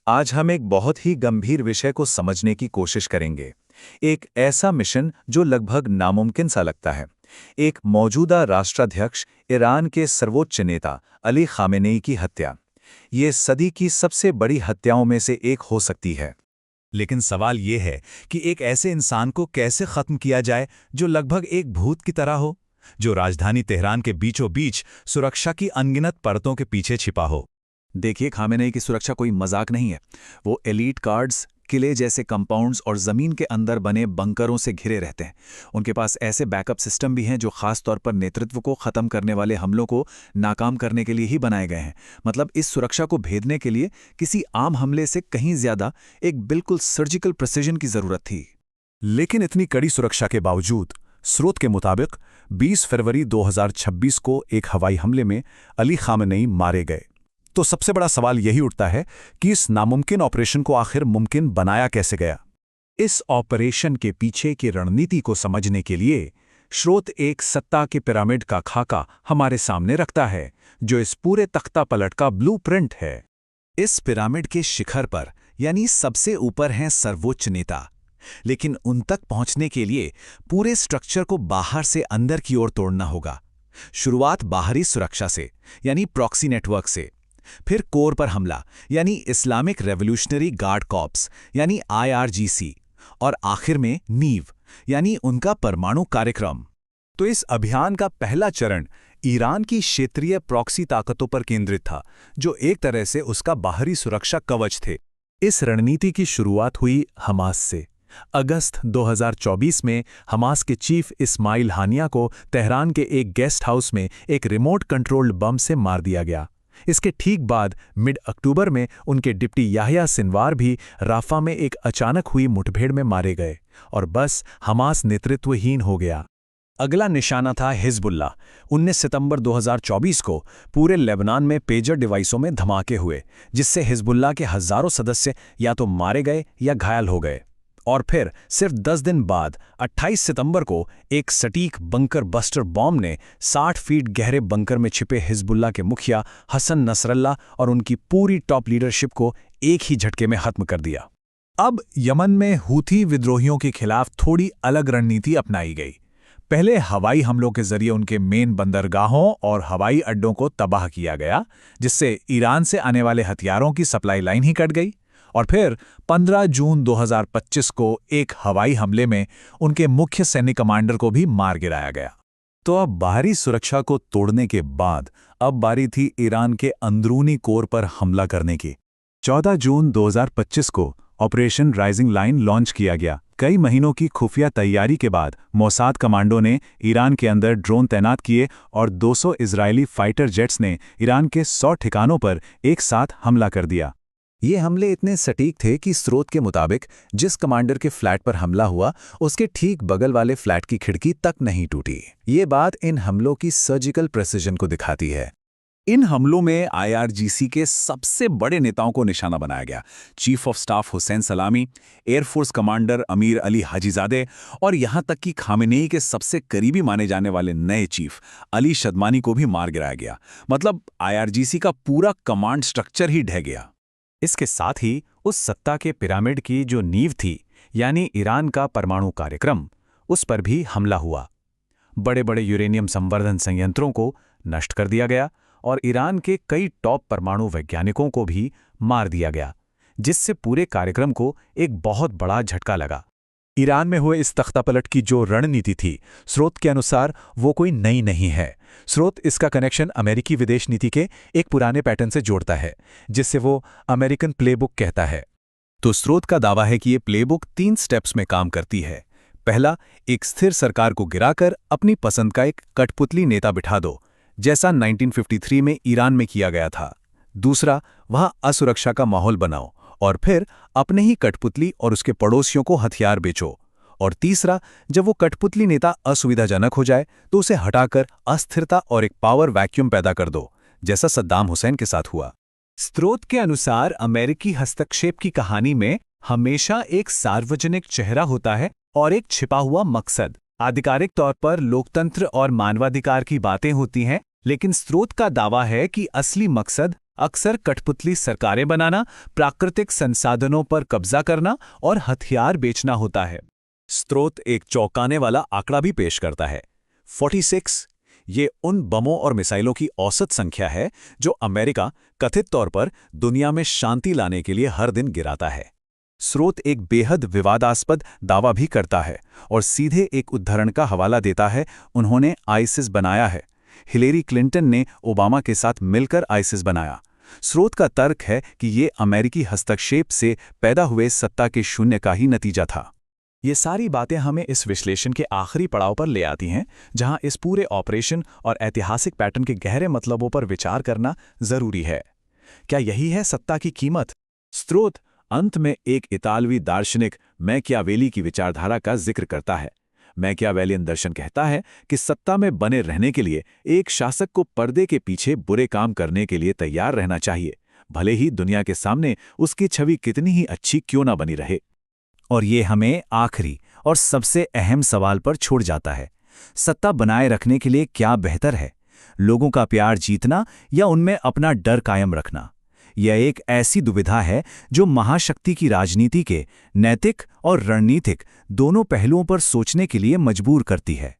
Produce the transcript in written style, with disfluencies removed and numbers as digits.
आज हम एक बहुत ही गंभीर विषय को समझने की कोशिश करेंगे। एक ऐसा मिशन जो लगभग नामुमकिन सा लगता है। एक मौजूदा राष्ट्राध्यक्ष ईरान के सर्वोच्च नेता अली खामेनेई की हत्या। ये सदी की सबसे बड़ी हत्याओं में से एक हो सकती है। लेकिन सवाल ये है कि एक ऐसे इंसान को कैसे खत्म किया जाए जो लगभग एक भूत की तरह हो, जो राजधानी तेहरान के बीचों बीच सुरक्षा की अनगिनत परतों के पीछे छिपा हो। देखिए, खामेनेई की सुरक्षा कोई मजाक नहीं है। वो एलीट गार्ड्स, किले जैसे कंपाउंड्स और जमीन के अंदर बने बंकरों से घिरे रहते हैं। उनके पास ऐसे बैकअप सिस्टम भी हैं जो खास तौर पर नेतृत्व को खत्म करने वाले हमलों को नाकाम करने के लिए ही बनाए गए हैं। मतलब इस सुरक्षा को भेदने के लिए किसी आम हमले से कहीं ज्यादा एक बिल्कुल सर्जिकल प्रिसिजन की जरूरत थी। लेकिन इतनी कड़ी सुरक्षा के बावजूद स्रोत के मुताबिक 20 फरवरी 2026 को एक हवाई हमले में अली खामेनेई मारे गए। तो सबसे बड़ा सवाल यही उठता है कि इस नामुमकिन ऑपरेशन को आखिर मुमकिन बनाया कैसे गया। इस ऑपरेशन के पीछे की रणनीति को समझने के लिए स्रोत एक सत्ता के पिरामिड का खाका हमारे सामने रखता है, जो इस पूरे तख्ता पलट का ब्लूप्रिंट है। इस पिरामिड के शिखर पर यानी सबसे ऊपर हैं सर्वोच्च नेता, लेकिन उन तक पहुंचने के लिए पूरे स्ट्रक्चर को बाहर से अंदर की ओर तोड़ना होगा। शुरुआत बाहरी सुरक्षा से यानी प्रॉक्सी नेटवर्क से, फिर कोर पर हमला यानी इस्लामिक रेवोल्यूशनरी गार्ड कॉर्प्स यानी IRGC, और आखिर में नींव यानी उनका परमाणु कार्यक्रम। तो इस अभियान का पहला चरण ईरान की क्षेत्रीय प्रॉक्सी ताकतों पर केंद्रित था, जो एक तरह से उसका बाहरी सुरक्षा कवच थे। इस रणनीति की शुरुआत हुई हमास से। अगस्त 2024 में हमास के चीफ इस्माइल हानिया को तेहरान के एक गेस्ट हाउस में एक रिमोट कंट्रोल्ड बम से मार दिया गया। इसके ठीक बाद मिड अक्टूबर में उनके डिप्टी याह्या सिनवार भी राफा में एक अचानक हुई मुठभेड़ में मारे गए और बस हमास नेतृत्वहीन हो गया। अगला निशाना था हिजबुल्लाह। 19 सितंबर 2024 को पूरे लेबनान में पेजर डिवाइसों में धमाके हुए, जिससे हिजबुल्लाह के हजारों सदस्य या तो मारे गए या घायल हो गए। और फिर सिर्फ 10 दिन बाद 28 सितंबर को एक सटीक बंकर बस्टर बॉम्ब ने 60 फीट गहरे बंकर में छिपे हिजबुल्लाह के मुखिया हसन नसरल्ला और उनकी पूरी टॉप लीडरशिप को एक ही झटके में खत्म कर दिया। अब यमन में हूथी विद्रोहियों के खिलाफ थोड़ी अलग रणनीति अपनाई गई। पहले हवाई हमलों के जरिए उनके मेन बंदरगाहों और हवाई अड्डों को तबाह किया गया, जिससे ईरान से आने वाले हथियारों की सप्लाई लाइन ही कट गई। और फिर 15 जून 2025 को एक हवाई हमले में उनके मुख्य सैन्य कमांडर को भी मार गिराया गया। तो अब बाहरी सुरक्षा को तोड़ने के बाद अब बारी थी ईरान के अंदरूनी कोर पर हमला करने की। 14 जून 2025 को ऑपरेशन राइजिंग लाइन लॉन्च किया गया। कई महीनों की खुफिया तैयारी के बाद मोसाद कमांडो ने ईरान के अंदर ड्रोन तैनात किए और 200 इजरायली फाइटर जेट्स ने ईरान के 100 ठिकानों पर एक साथ हमला कर दिया। ये हमले इतने सटीक थे कि स्रोत के मुताबिक जिस कमांडर के फ्लैट पर हमला हुआ उसके ठीक बगल वाले फ्लैट की खिड़की तक नहीं टूटी। ये बात इन हमलों की सर्जिकल प्रिसिजन को दिखाती है। इन हमलों में IRGC के सबसे बड़े नेताओं को निशाना बनाया गया। चीफ ऑफ स्टाफ हुसैन सलामी, एयरफोर्स कमांडर अमीर अली हाजीजादे और यहाँ तक कि खामेनेई के सबसे करीबी माने जाने वाले नए चीफ अली शदमानी को भी मार गिराया गया। मतलब IRGC का पूरा कमांड स्ट्रक्चर ही ढह गया। इसके साथ ही उस सत्ता के पिरामिड की जो नींव थी, यानी ईरान का परमाणु कार्यक्रम, उस पर भी हमला हुआ। बड़े बड़े यूरेनियम संवर्धन संयंत्रों को नष्ट कर दिया गया और ईरान के कई टॉप परमाणु वैज्ञानिकों को भी मार दिया गया, जिससे पूरे कार्यक्रम को एक बहुत बड़ा झटका लगा। ईरान में हुए इस तख्तापलट की जो रणनीति थी, स्रोत के अनुसार वो कोई नई नहीं है। स्रोत इसका कनेक्शन अमेरिकी विदेश नीति के एक पुराने पैटर्न से जोड़ता है, जिससे वो अमेरिकन प्लेबुक कहता है। तो स्रोत का दावा है कि ये प्लेबुक 3 स्टेप्स में काम करती है। पहला, एक स्थिर सरकार को गिराकर अपनी पसंद का एक कठपुतली नेता बिठा दो, जैसा 1953 में ईरान में किया गया था। दूसरा, वहां असुरक्षा का माहौल बनाओ और फिर अपने ही कठपुतली और उसके पड़ोसियों को हथियार बेचो। और तीसरा, जब वो कठपुतली नेता असुविधाजनक हो जाए तो उसे हटाकर अस्थिरता और एक पावर वैक्यूम पैदा कर दो, जैसा सद्दाम हुसैन के साथ हुआ। स्रोत के अनुसार अमेरिकी हस्तक्षेप की कहानी में हमेशा एक सार्वजनिक चेहरा होता है और एक छिपा हुआ मकसद। आधिकारिक तौर पर लोकतंत्र और मानवाधिकार की बातें होती हैं, लेकिन स्रोत का दावा है कि असली मकसद अक्सर कठपुतली सरकारें बनाना, प्राकृतिक संसाधनों पर कब्जा करना और हथियार बेचना होता है। स्रोत एक चौंकाने वाला आंकड़ा भी पेश करता है, 46। ये उन बमों और मिसाइलों की औसत संख्या है जो अमेरिका कथित तौर पर दुनिया में शांति लाने के लिए हर दिन गिराता है। स्रोत एक बेहद विवादास्पद दावा भी करता है और सीधे एक उद्धरण का हवाला देता है, उन्होंने आईसिस बनाया है। हिलेरी क्लिंटन ने ओबामा के साथ मिलकर आईसिस बनाया। स्रोत का तर्क है कि ये अमेरिकी हस्तक्षेप से पैदा हुए सत्ता के शून्य का ही नतीजा था। ये सारी बातें हमें इस विश्लेषण के आखिरी पड़ाव पर ले आती हैं, जहां इस पूरे ऑपरेशन और ऐतिहासिक पैटर्न के गहरे मतलबों पर विचार करना जरूरी है। क्या यही है सत्ता की कीमत? स्रोत अंत में एक इतालवी दार्शनिक मैकियावेली की विचारधारा का जिक्र करता है। मैकियावेलियन दर्शन कहता है कि सत्ता में बने रहने के लिए एक शासक को पर्दे के पीछे बुरे काम करने के लिए तैयार रहना चाहिए, भले ही दुनिया के सामने उसकी छवि कितनी ही अच्छी क्यों ना बनी रहे। और ये हमें आखिरी और सबसे अहम सवाल पर छोड़ जाता है, सत्ता बनाए रखने के लिए क्या बेहतर है, लोगों का प्यार जीतना या उनमें अपना डर कायम रखना? यह एक ऐसी दुविधा है जो महाशक्ति की राजनीति के नैतिक और रणनीतिक दोनों पहलुओं पर सोचने के लिए मजबूर करती है।